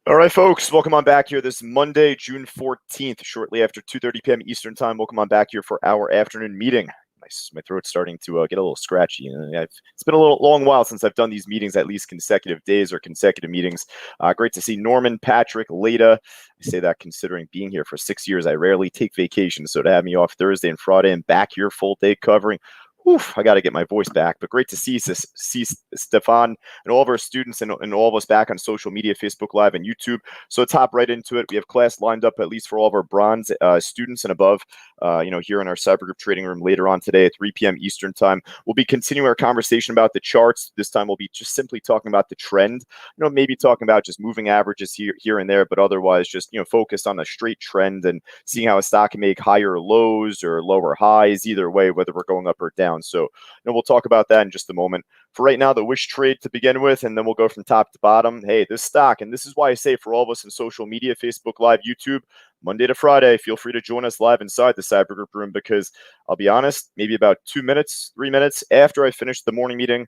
All right, folks, welcome on back here this Monday, June 14th, shortly after 2:30 p.m. Eastern time. Welcome on back here for our afternoon meeting. My throat's starting to get a little scratchy. It's been a long while since I've done these meetings, at least consecutive days or consecutive meetings. Great to see Norman, Patrick, Leda. I say that considering being here for 6 years, I rarely take vacation. So to have me off Thursday and Friday and back here full day covering, I got to get my voice back. But great to see Stefan and all of our students and all of us back on social media, Facebook Live and YouTube. So let's hop right into it. We have class lined up at least for all of our bronze students and above, here in our Cybergroup trading room later on today at 3 p.m. Eastern time. We'll be continuing our conversation about the charts. This time we'll be just simply talking about the trend, maybe talking about just moving averages here and there, but otherwise just, focused on a straight trend and seeing how a stock can make higher lows or lower highs, either way, whether we're going up or down. So, we'll talk about that in just a moment. For right now, the wish trade to begin with, and then we'll go from top to bottom. Hey, this stock, and this is why I say for all of us in social media, Facebook Live, YouTube, Monday to Friday, feel free to join us live inside the Cybergroup room, because I'll be honest, maybe about 2 minutes, 3 minutes after I finished the morning meeting,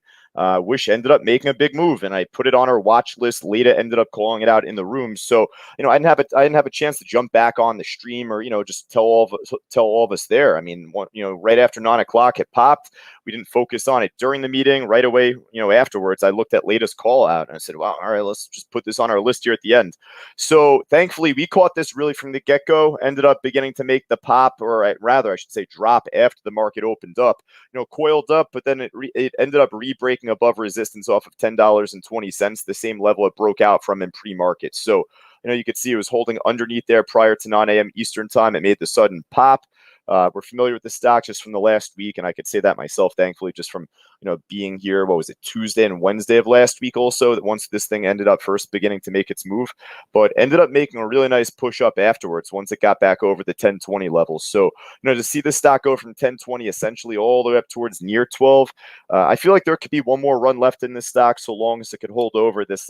Wish ended up making a big move, and I put it on our watch list. Leda ended up calling it out in the room. So, I didn't have a chance to jump back on the stream or, just tell all of us there. I mean, right after 9 o'clock, it popped. We didn't focus on it during the meeting. Right away, afterwards, I looked at Leda's call out and I said, wow, all right, let's just put this on our list here at the end. So thankfully, we caught this really from the get-go, ended up beginning to make the pop, or rather, I should say drop after the market opened up, coiled up, but then it ended up re-breaking above resistance off of $10.20, the same level it broke out from in pre-market. So, you could see it was holding underneath there prior to 9 a.m. Eastern time. It made the sudden pop. We're familiar with the stock just from the last week, and I could say that myself, thankfully, just from being here. What was it, Tuesday and Wednesday of last week? Also, that once this thing ended up first beginning to make its move, but ended up making a really nice push up afterwards once it got back over the 1020 levels. So to see the stock go from 1020 essentially all the way up towards near 12, I feel like there could be one more run left in this stock, so long as it could hold over this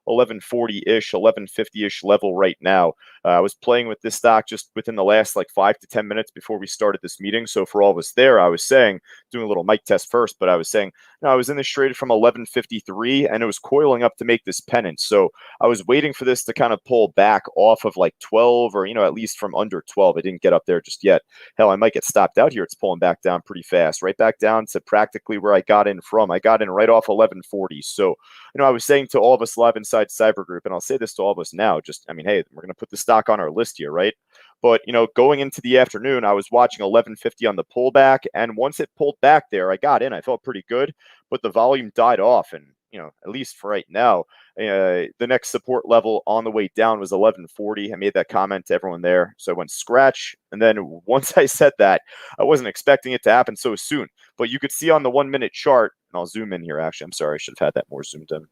1140-ish, 1150-ish level right now. I was playing with this stock just within the last 5 to 10 minutes before we started this meeting. So for all of us there, I was saying, doing a little mic test first, but I was saying, I was in this trade from 1153 and it was coiling up to make this pennant. So I was waiting for this to kind of pull back off of 12 or, at least from under 12. It didn't get up there just yet. Hell, I might get stopped out here. It's pulling back down pretty fast, right back down to practically where I got in from. I got in right off 1140. So, I was saying to all of us live inside Cybergroup, and I'll say this to all of us now, hey, we're going to put the stock on our list here, right? But, going into the afternoon, I was watching 1150 on the pullback, and once it pulled back there, I got in. I felt pretty good, but the volume died off, and, at least for right now, the next support level on the way down was 1140. I made that comment to everyone there, so I went scratch, and then once I said that, I wasn't expecting it to happen so soon, but you could see on the 1 minute chart, and I'll zoom in here, actually, I'm sorry, I should have had that more zoomed in.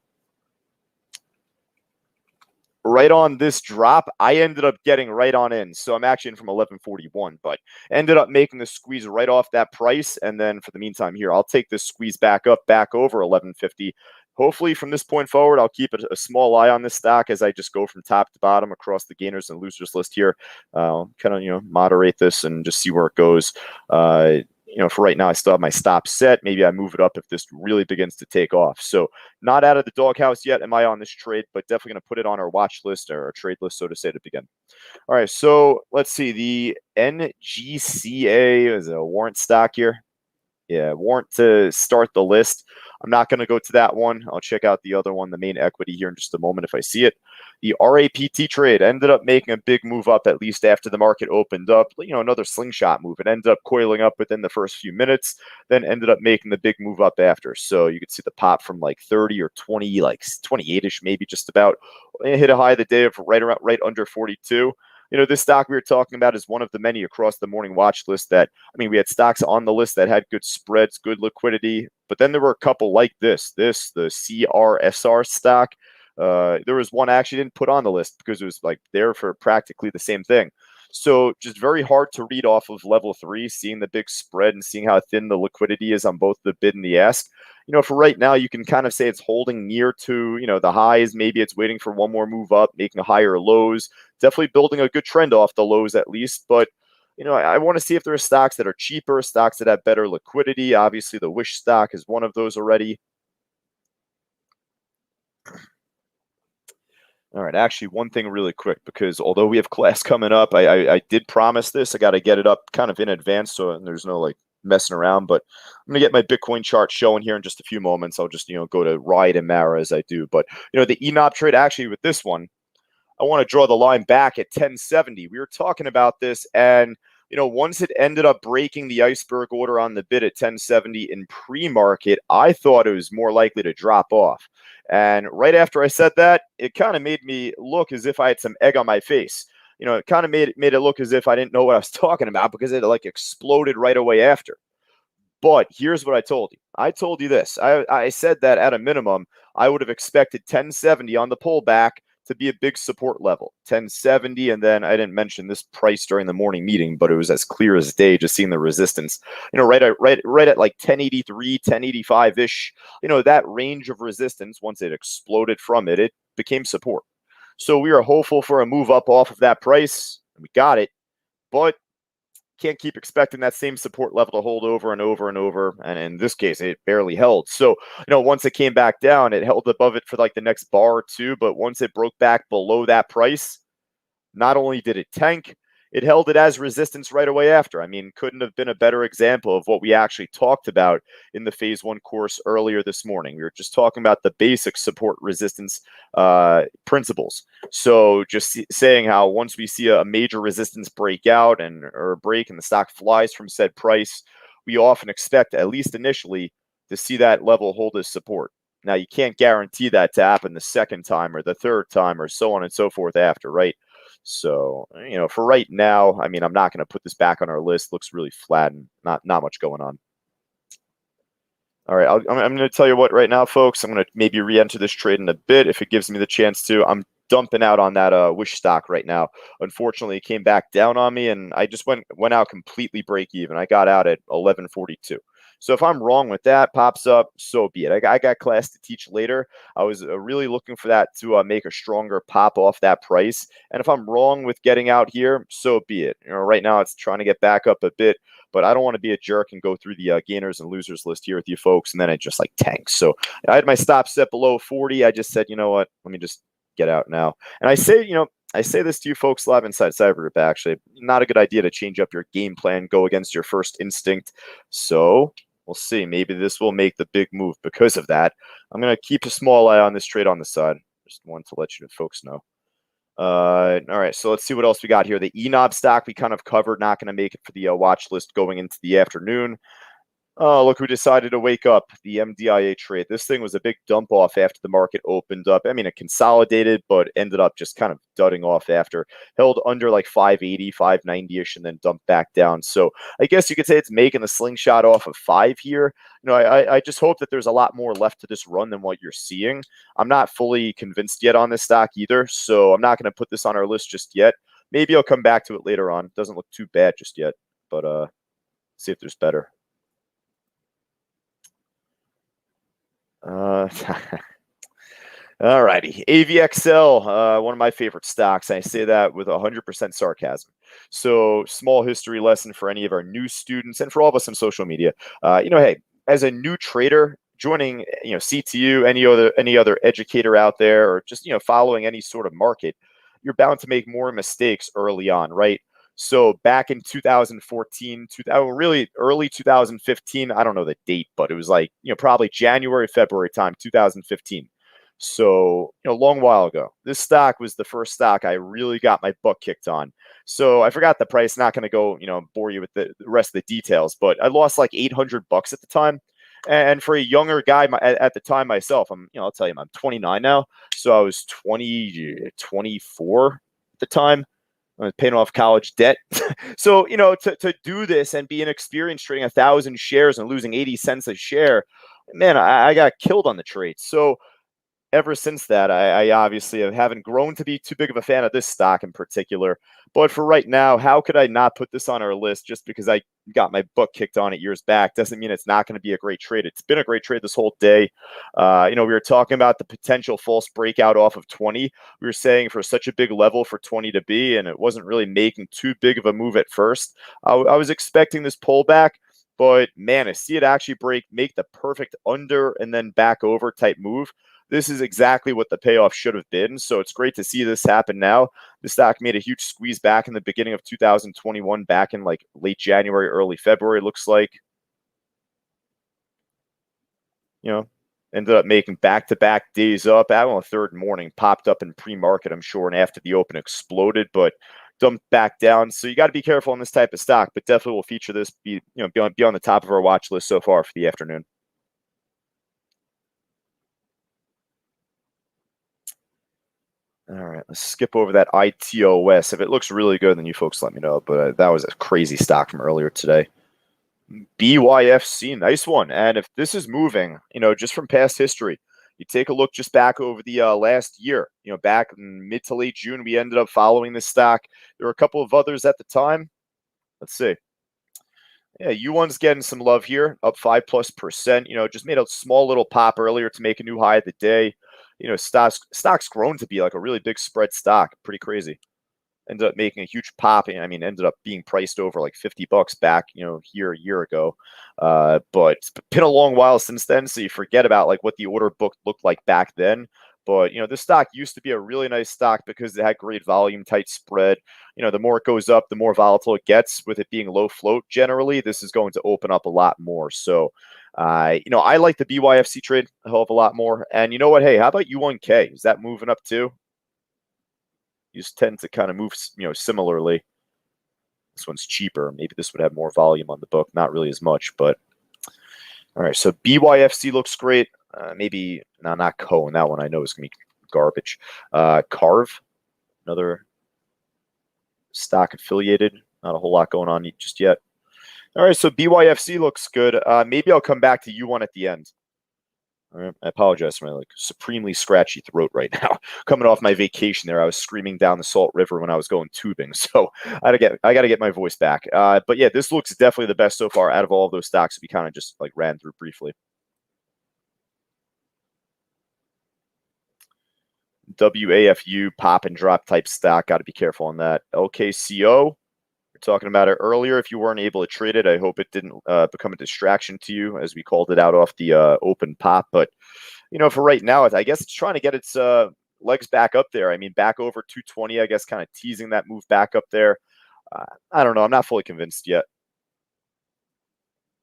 Right on this drop, I ended up getting right on in. So I'm actually in from 1141, but ended up making the squeeze right off that price. And then for the meantime here, I'll take this squeeze back up, back over 1150. Hopefully from this point forward, I'll keep a small eye on this stock as I just go from top to bottom across the gainers and losers list here. I'll kind of, moderate this and just see where it goes. For right now, I still have my stop set. Maybe I move it up if this really begins to take off. So not out of the doghouse yet am I on this trade, but definitely going to put it on our watch list or our trade list, so to say, to begin. All right, so let's see. The NGCA is a warrant stock here. Yeah, warrant to start the list. I'm not going to go to that one. I'll check out the other one, the main equity, here in just a moment if I see it. The RAPT trade ended up making a big move up, at least after the market opened up. Another slingshot move. It ended up coiling up within the first few minutes, then ended up making the big move up after. So you could see the pop from 30 or 20, 28-ish, maybe just about. It hit a high of the day of right under 42. This stock we were talking about is one of the many across the morning watch list that, we had stocks on the list that had good spreads, good liquidity, but then there were a couple like the CRSR stock. There was one I actually didn't put on the list because it was there for practically the same thing. So just very hard to read off of level 3, seeing the big spread and seeing how thin the liquidity is on both the bid and the ask. For right now, you can kind of say it's holding near to, the highs. Maybe it's waiting for one more move up, making higher lows. Definitely building a good trend off the lows at least. But, I want to see if there are stocks that are cheaper, stocks that have better liquidity. Obviously, the Wish stock is one of those already. All right, actually, one thing really quick, because although we have class coming up, I did promise this. I got to get it up kind of in advance, so there's no like messing around. But I'm gonna get my Bitcoin chart showing here in just a few moments. I'll just go to Riot and Mara as I do. But the ENOB trade, actually with this one, I want to draw the line back at 1070. We were talking about this, and once it ended up breaking the iceberg order on the bid at 1070 in pre-market, I thought it was more likely to drop off. And right after I said that, it kind of made me look as if I had some egg on my face. It kind of made it look as if I didn't know what I was talking about, because it like exploded right away after. But here's what I told you. I told you this. I said that at a minimum, I would have expected 1070 on the pullback to be a big support level. 1070, and then I didn't mention this price during the morning meeting, but it was as clear as day just seeing the resistance. Right at like 1083, 1085-ish. That range of resistance, once it exploded from it, it became support. So we are hopeful for a move up off of that price, and we got it. But can't keep expecting that same support level to hold over and over and over. And in this case, it barely held. So, once it came back down, it held above it for like the next bar or two. But once it broke back below that price, not only did it tank, it held it as resistance right away after. I mean, couldn't have been a better example of what we actually talked about in the phase one course earlier this morning. We were just talking about the basic support resistance principles. So just saying how once we see a major resistance break out or a break and the stock flies from said price, we often expect, at least initially, to see that level hold as support. Now, you can't guarantee that to happen the second time or the third time or so on and so forth after, right? So, for right now, I mean, I'm not going to put this back on our list. Looks really flat and not much going on. All right, I'm going to tell you what right now, folks. I'm going to maybe re-enter this trade in a bit if it gives me the chance to. I'm dumping out on that Wish stock right now. Unfortunately, it came back down on me, and I just went out completely break even. I got out at 11:42. So if I'm wrong with that, pops up, so be it. I got class to teach later. I was really looking for that to make a stronger pop off that price. And if I'm wrong with getting out here, so be it. Right now it's trying to get back up a bit, but I don't want to be a jerk and go through the gainers and losers list here with you folks, and then it just like tanks. So I had my stop set below 40. I just said, you know what? Let me just get out now. And I say this to you folks live inside Cyber Group, actually. Not a good idea to change up your game plan, go against your first instinct. So we'll see. Maybe this will make the big move because of that. I'm going to keep a small eye on this trade on the side. Just wanted to let you folks know. All right, so let's see what else we got here. The ENOB stock we kind of covered, not going to make it for the watch list going into the afternoon. Oh, look who decided to wake up, the MDIA trade. This thing was a big dump off after the market opened up. I mean, it consolidated, but ended up just kind of dudding off after. Held under like 580, 590-ish, and then dumped back down. So I guess you could say it's making the slingshot off of 5 here. I just hope that there's a lot more left to this run than what you're seeing. I'm not fully convinced yet on this stock either, so I'm not going to put this on our list just yet. Maybe I'll come back to it later on. It doesn't look too bad just yet, but see if there's better. All righty. AVXL, one of my favorite stocks. I say that with 100% sarcasm. So, small history lesson for any of our new students and for all of us on social media. Hey, as a new trader, joining CTU, any other educator out there, or just following any sort of market, you're bound to make more mistakes early on, right? So back in 2014, really early 2015, I don't know the date, but it was like, probably January, February time, 2015. So, a long while ago. This stock was the first stock I really got my butt kicked on. So I forgot the price, not going to go, bore you with the rest of the details, but I lost like $800 at the time. And for a younger guy at the time myself, I'll tell you, I'm 29 now. So I was 24 at the time. I was paying off college debt. So, to do this and be inexperienced trading 1,000 shares and losing 80 cents a share, man, I got killed on the trade. So ever since that, I obviously haven't grown to be too big of a fan of this stock in particular. But for right now, how could I not put this on our list just because I got my butt kicked on it years back? Doesn't mean it's not going to be a great trade. It's been a great trade this whole day. We were talking about the potential false breakout off of 20. We were saying for such a big level for 20 to be, and it wasn't really making too big of a move at first. I was expecting this pullback. But man, I see it actually make the perfect under and then back over type move. this is exactly what the payoff should have been. So it's great to see this happen now. The stock made a huge squeeze back in the beginning of 2021, back in like late January, early February, looks like. You know, ended up making back-to-back days up. Out on the third morning, popped up in pre-market, I'm sure, and after the open exploded, but dumped back down. So you got to be careful on this type of stock, but definitely will feature this, be on the top of our watch list so far for the afternoon. All right, let's skip over that ITOS. If it looks really good, then you folks let me know. But that was a crazy stock from earlier today. BYFC, nice one. And if this is moving, just from past history, you take a look just back over the last year, back in mid to late June, we ended up following this stock. There were a couple of others at the time. Let's see. Yeah, U1's getting some love here, up 5+%. Just made a small little pop earlier to make a new high of the day. Stock's grown to be like a really big spread stock. Pretty crazy. Ended up making a huge pop. I mean, ended up being priced over like $50 back, here a year ago. But it's been a long while since then, so you forget about like what the order book looked like back then. But this stock used to be a really nice stock because it had great volume, tight spread. The more it goes up, the more volatile it gets. With it being low float, generally, this is going to open up a lot more. So, I like the BYFC trade a hell of a lot more. And you know what? Hey, how about U1K? Is that moving up too? You just tend to kind of move, similarly. This one's cheaper. Maybe this would have more volume on the book. Not really as much, but all right. So BYFC looks great. Maybe not Cohen. That one I know is going to be garbage. Carve, another stock affiliated. Not a whole lot going on just yet. All right. So BYFC looks good. Maybe I'll come back to U1 at the end. All right. I apologize for my supremely scratchy throat right now. Coming off my vacation there, I was screaming down the Salt River when I was going tubing, so I got to get my voice back. But yeah, this looks definitely the best so far out of all of those stocks we kind of just like ran through briefly. WAFU pop and drop type stock. Got to be careful on that. LKCO. Talking about it earlier. If you weren't able to trade it, I hope it didn't become a distraction to you, as we called it out off the open pop. But for right now, I guess it's trying to get its legs back up there. I mean, back over 220, I guess, kind of teasing that move back up there. I don't know. I'm not fully convinced yet.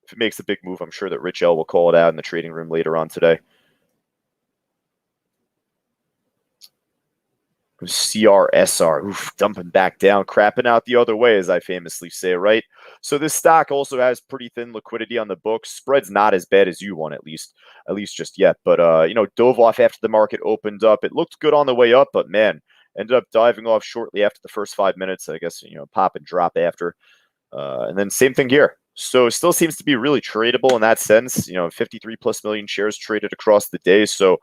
If it makes a big move, I'm sure that Rich L will call it out in the trading room later on today. CRSR, oof, dumping back down, crapping out the other way, as I famously say, right? So this stock also has pretty thin liquidity on the books. Spread's not as bad as you want, at least just yet. But dove off after the market opened up. It looked good on the way up, but man, ended up diving off shortly after the first 5 minutes. I guess pop and drop after, and then same thing here. So it still seems to be really tradable in that sense. 53+ million shares traded across the day. So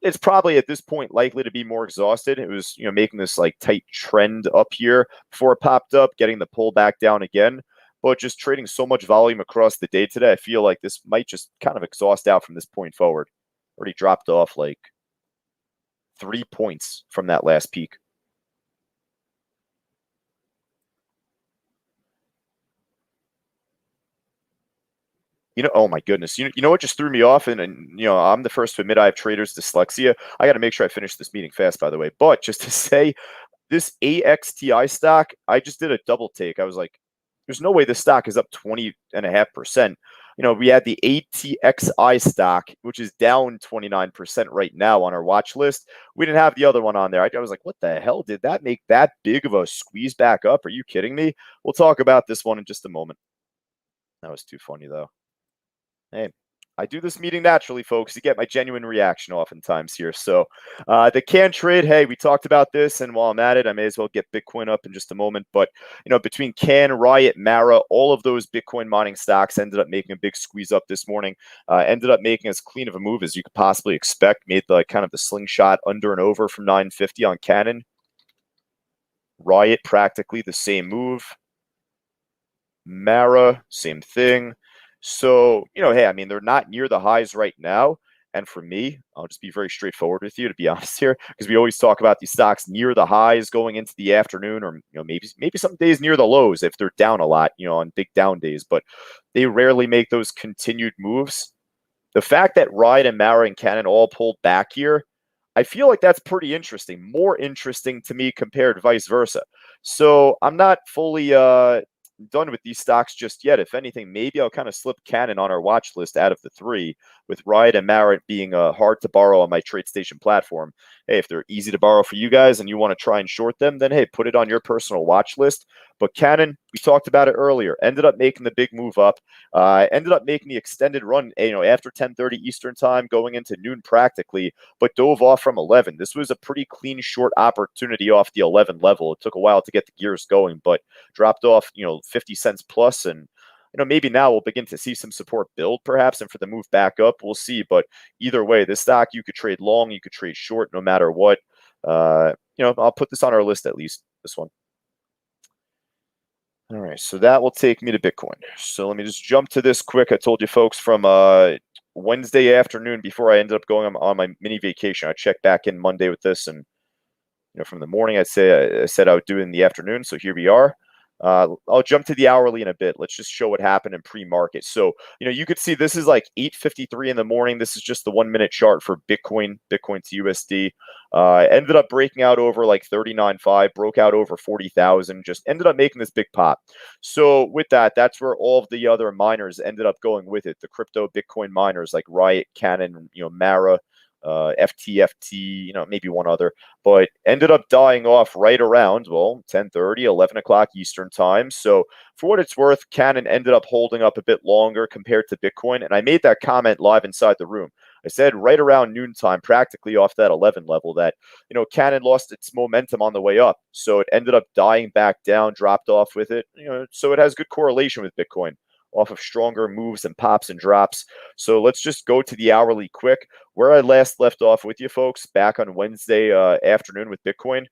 it's probably at this point likely to be more exhausted. It was, making this like tight trend up here before it popped up, getting the pull back down again. But just trading so much volume across the day today, I feel like this might just kind of exhaust out from this point forward. Already dropped off like 3 points from that last peak. Oh my goodness. You know what just threw me off? And I'm the first to admit I have trader's dyslexia. I got to make sure I finish this meeting fast, by the way. But just to say, this AXTI stock, I just did a double take. I was like, there's no way this stock is up 20.5%. We had the ATXI stock, which is down 29% right now on our watch list. We didn't have the other one on there. I was like, what the hell? Did that make that big of a squeeze back up? Are you kidding me? We'll talk about this one in just a moment. That was too funny, though. Hey, I do this meeting naturally, folks. You get my genuine reaction oftentimes here. So the can trade, hey, we talked about this, and while I'm at it, I may as well get Bitcoin up in just a moment. But, between Can, Riot, Mara, all of those Bitcoin mining stocks ended up making a big squeeze up this morning. Ended up making as clean of a move as you could possibly expect. Made the kind of the slingshot under and over from 950 on Cannon. Riot, practically the same move. Mara, same thing. So, hey, I mean, they're not near the highs right now. And for me, I'll just be very straightforward with you, to be honest here, because we always talk about these stocks near the highs going into the afternoon, or maybe some days near the lows if they're down a lot, on big down days. But they rarely make those continued moves. The fact that Riot and Mara and Cannon all pulled back here, I feel like that's pretty interesting. More interesting to me compared vice versa. So I'm not fully done with these stocks just yet. If anything, maybe I'll kind of slip Cannon on our watch list out of the three, with Riot and Mara being hard to borrow on my TradeStation platform. Hey, if they're easy to borrow for you guys and you want to try and short them, then hey, put it on your personal watch list. But Cannon, we talked about it earlier, ended up making the big move up. Ended up making the extended run, after 10:30 Eastern time, going into noon practically, but dove off from 11. This was a pretty clean short opportunity off the 11 level. It took a while to get the gears going, but dropped off, 50 cents plus, and maybe now we'll begin to see some support build perhaps, and for the move back up, we'll see. But either way, this stock you could trade long, you could trade short, no matter what. I'll put this on our list, at least this one. All right, so that will take me to Bitcoin. So let me just jump to this quick. I told you folks from Wednesday afternoon, before I ended up going on my mini vacation, I checked back in Monday with this, and from the morning I said I would do it in the afternoon. So here we are. I'll jump to the hourly in a bit. Let's just show what happened in pre-market. So, you could see this is like 8:53 in the morning. This is just the 1 minute chart for Bitcoin to USD. Ended up breaking out over like 39.5, broke out over 40,000, just ended up making this big pop. So with that, that's where all of the other miners ended up going with it. The crypto Bitcoin miners like Riot, Cannon, Mara, FTFT, maybe one other, but ended up dying off right around, 10:30, 11 o'clock Eastern time. So for what it's worth, Cannon ended up holding up a bit longer compared to Bitcoin. And I made that comment live inside the room. I said right around noontime, practically off that 11 level, that, Cannon lost its momentum on the way up. So it ended up dying back down, dropped off with it. So it has good correlation with Bitcoin, off of stronger moves and pops and drops. So let's just go to the hourly quick. Where I last left off with you folks back on Wednesday afternoon with Bitcoin,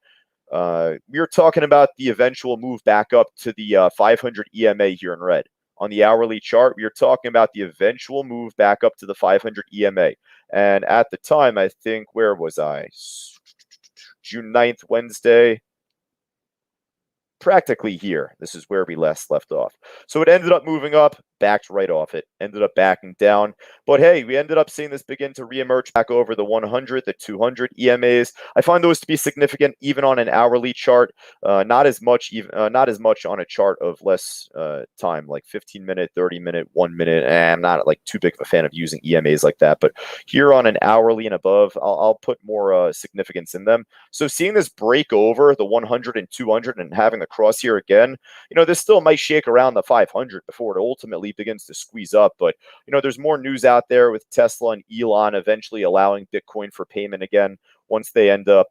we were talking about the eventual move back up to the 500 EMA here in red. On the hourly chart, we were talking about the eventual move back up to the 500 EMA. And at the time, I think, where was I? June 9th, Wednesday. Practically here. This is where we last left off. So it ended up moving up, backed right off it, ended up backing down. But hey, we ended up seeing this begin to reemerge back over the 100, the 200 EMAs. I find those to be significant even on an hourly chart. Not as much on a chart of less time, like 15-minute, 30-minute, 1 minute. And I'm not like too big of a fan of using EMAs like that. But here on an hourly and above, I'll put more significance in them. So seeing this break over the 100 and 200 and having the cross here again, this still might shake around the 500 before it ultimately begins to squeeze up. But there's more news out there with Tesla and Elon eventually allowing Bitcoin for payment again once they end up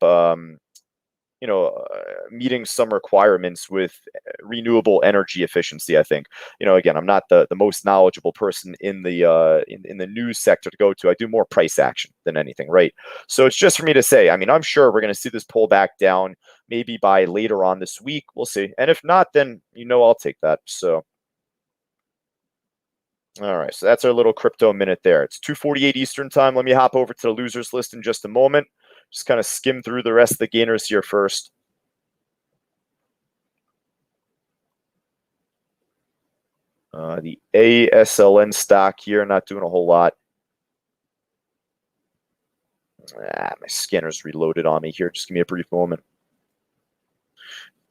meeting some requirements with renewable energy efficiency. I think, again, I'm not the most knowledgeable person in the in the news sector to go to. I do more price action than anything, right? So it's just for me to say, I'm sure we're going to see this pull back down maybe by later on this week. We'll see. And if not, then, I'll take that. So, all right. So that's our little crypto minute there. It's 2:48 Eastern time. Let me hop over to the losers list in just a moment. Just kind of skim through the rest of the gainers here first. The ASLN stock here, not doing a whole lot. My scanner's reloaded on me here. Just give me a brief moment.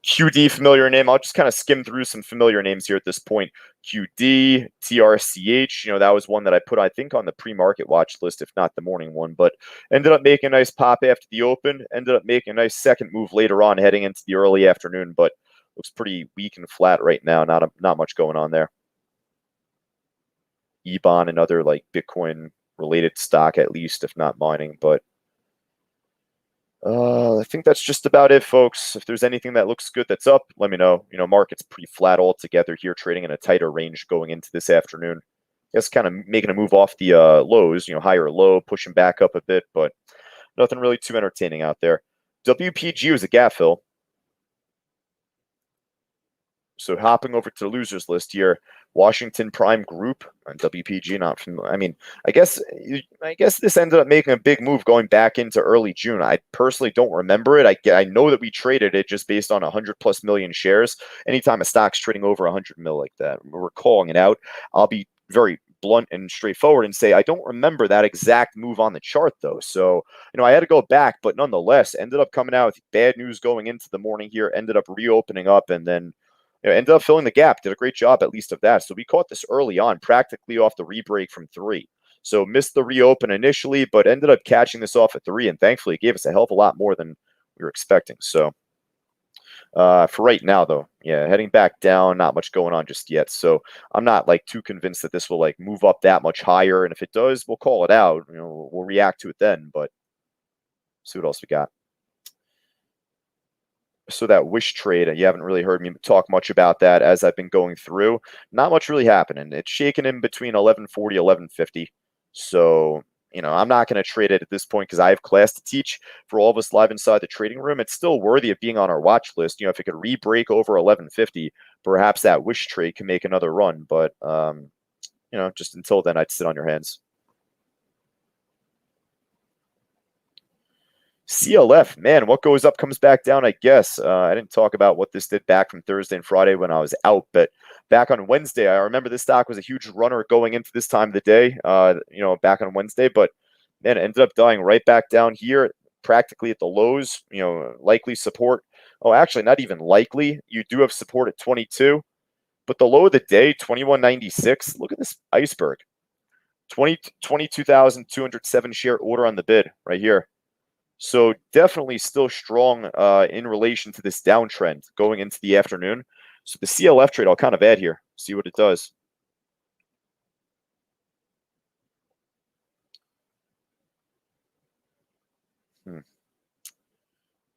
QD, familiar name. I'll just kind of skim through some familiar names here at this point. QD, TRCH, that was one that I put, I think, on the pre-market watch list, if not the morning one, but ended up making a nice pop after the open, ended up making a nice second move later on heading into the early afternoon, but looks pretty weak and flat right now. Not much going on there. EBON, another like Bitcoin related stock, at least, if not mining, but I think that's just about it, folks. If there's anything that looks good that's up, let me know. Market's pretty flat altogether here, trading in a tighter range going into this afternoon. Just kind of making a move off the lows, higher low, pushing back up a bit, but nothing really too entertaining out there. WPG was a gap fill. So hopping over to the losers list here, Washington Prime Group on WPG. Not familiar. I guess this ended up making a big move going back into early June. I personally don't remember it. I know that we traded it just based on 100+ million shares. Anytime a stock's trading over 100 mil like that, we're calling it out. I'll be very blunt and straightforward and say, I don't remember that exact move on the chart, though. So, I had to go back, but nonetheless, ended up coming out with bad news going into the morning here, ended up reopening up, and then ended up filling the gap. Did a great job, at least, of that. So we caught this early on, practically off the rebreak from 3. So missed the reopen initially, but ended up catching this off at 3, and thankfully it gave us a hell of a lot more than we were expecting. So for right now, though, yeah, heading back down, not much going on just yet. So I'm not like too convinced that this will like move up that much higher. And if it does, we'll call it out. We'll react to it then. But see what else we got. So that wish trade, you haven't really heard me talk much about that as I've been going through. Not much really happening. It's shaking in between 1140, 1150. So, I'm not going to trade it at this point because I have class to teach for all of us live inside the trading room. It's still worthy of being on our watch list. If it could re-break over 1150, perhaps that wish trade can make another run. But, just until then, I'd sit on your hands. CLF, man, what goes up comes back down, I guess. I didn't talk about what this did back from Thursday and Friday when I was out, but back on Wednesday, I remember this stock was a huge runner going into this time of the day, back on Wednesday, but then it ended up dying right back down here, practically at the lows, likely support. Oh, actually, not even likely. You do have support at 22, but the low of the day, 21.96. Look at this iceberg. 22,207 share order on the bid right here. So definitely still strong in relation to this downtrend going into the afternoon. So the CLF trade I'll kind of add here, see what it does.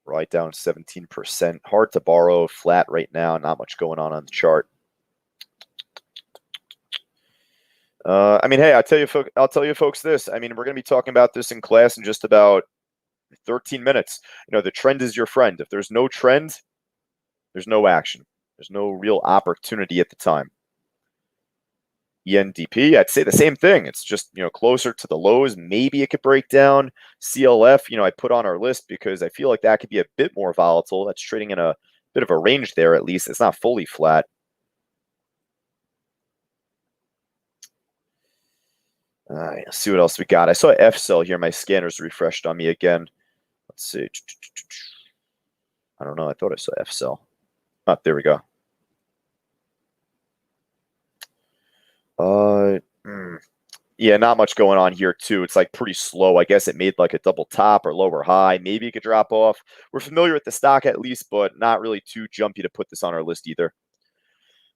Right down 17%. Hard to borrow, flat right now, not much going on the chart. Hey, I'll tell you folks this. We're going to be talking about this in class in just about 13 minutes. The trend is your friend. If there's no trend, there's no action. There's no real opportunity at the time. ENDP, I'd say the same thing. It's just, closer to the lows. Maybe it could break down. CLF, I put on our list because I feel like that could be a bit more volatile. That's trading in a bit of a range there, at least. It's not fully flat. Let's see what else we got. I saw FCell here. My scanner's refreshed on me again. Let's see. I don't know. I thought I saw FCell. Oh, there we go. Yeah, not much going on here too. It's like pretty slow. I guess it made like a double top or lower high. Maybe it could drop off. We're familiar with the stock at least, but not really too jumpy to put this on our list either.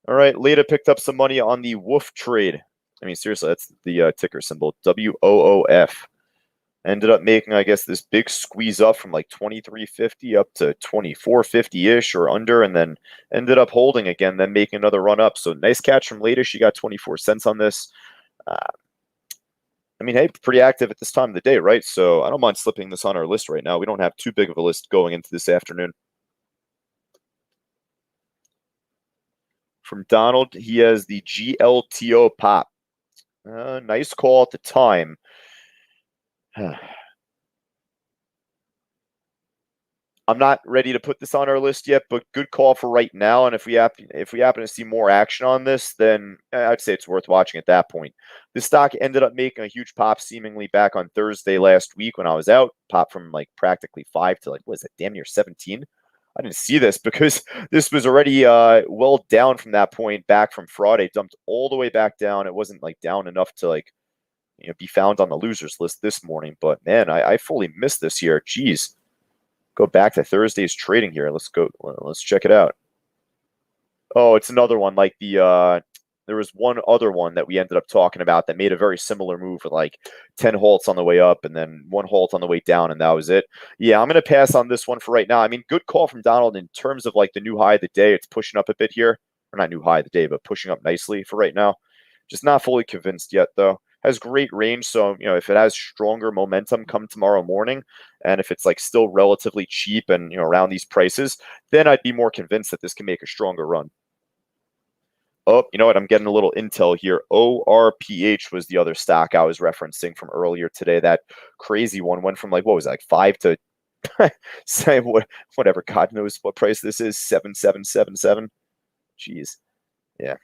All right, Leda picked up some money on the WOOF trade. Seriously, that's the ticker symbol, WOOF. Ended up making, I guess, this big squeeze up from like 23.50 up to 24.50-ish or under, and then ended up holding again, then making another run up. So nice catch from Leda. She got 24 cents on this. Hey, pretty active at this time of the day, right? So I don't mind slipping this on our list right now. We don't have too big of a list going into this afternoon. From Donald, he has the GLTO pop. Nice call at the time. I'm not ready to put this on our list yet, but good call for right now. And if we happen to see more action on this, then I'd say it's worth watching at that point. The stock ended up making a huge pop seemingly back on Thursday last week when I was out. Pop from like practically 5 to damn near 17. I didn't see this because this was already well down from that point back from Friday. Dumped all the way back down. It wasn't like down enough to be found on the losers list this morning. But man, I fully missed this here. Jeez. Go back to Thursday's trading here. Let's check it out. Oh, it's another one like the there was one other one that we ended up talking about that made a very similar move with like 10 halts on the way up and then 1 halt on the way down, and that was it. Yeah, I'm going to pass on this one for right now. Good call from Donald in terms of like the new high of the day. It's pushing up a bit here. Or not new high of the day, but pushing up nicely for right now. Just not fully convinced yet, though. Has great range, so if it has stronger momentum come tomorrow morning, and if it's like still relatively cheap and around these prices, then I'd be more convinced that this can make a stronger run. Oh, you know what? I'm getting a little intel here. ORPH was the other stock I was referencing from earlier today. That crazy one went from what was it, like 5 to say whatever, God knows what price this is, 7777. Jeez, yeah.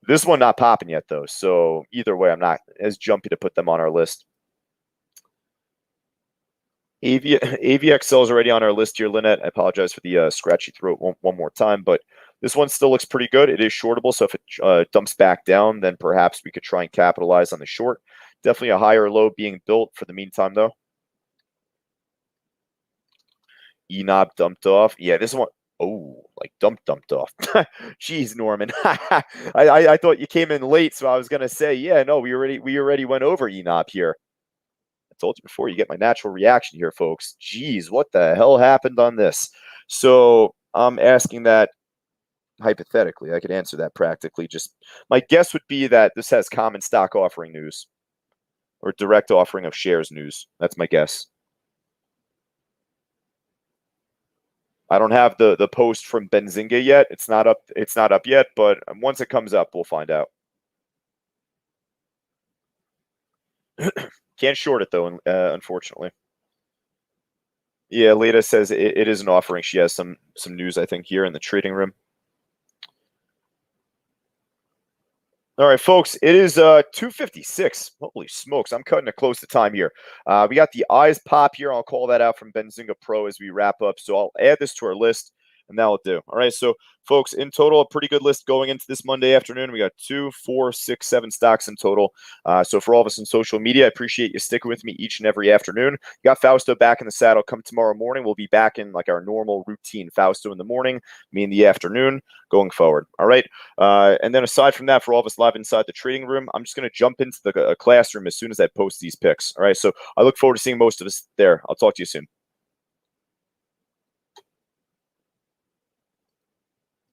This one not popping yet, though. So either way, I'm not as jumpy to put them on our list. AVXL is already on our list here, Lynette. I apologize for the scratchy throat one more time, but this one still looks pretty good. It is shortable, so if it dumps back down, then perhaps we could try and capitalize on the short. Definitely a higher low being built for the meantime, though. ENOB dumped off. Yeah, this one. Oh, like dumped off. Jeez, Norman. I thought you came in late, so I was gonna say, yeah, no, we already went over ENOB here. I told you before, you get my natural reaction here, folks. Jeez, what the hell happened on this? So I'm asking that hypothetically. I could answer that practically. Just my guess would be that this has common stock offering news or direct offering of shares news. That's my guess. I don't have the post from Benzinga yet. It's not up. It's not up yet, but once it comes up, we'll find out. Can't short it though, unfortunately. Yeah, Leda says it is an offering. She has some news, I think, here in the trading room. All right, folks, it is 2:56. Holy smokes, I'm cutting it close to time here. We got the eyes pop here. I'll call that out from Benzinga Pro as we wrap up. So I'll add this to our list, and that'll do. All right, so folks, in total, a pretty good list going into this Monday afternoon. We got 2, 4, 6, 7 stocks in total. So for all of us on social media, I appreciate you sticking with me each and every afternoon. We got Fausto back in the saddle. Come tomorrow morning, we'll be back in like our normal routine. Fausto in the morning, me in the afternoon, going forward. All right. And then aside from that, for all of us live inside the trading room, I'm just going to jump into the classroom as soon as I post these picks. All right. So I look forward to seeing most of us there. I'll talk to you soon.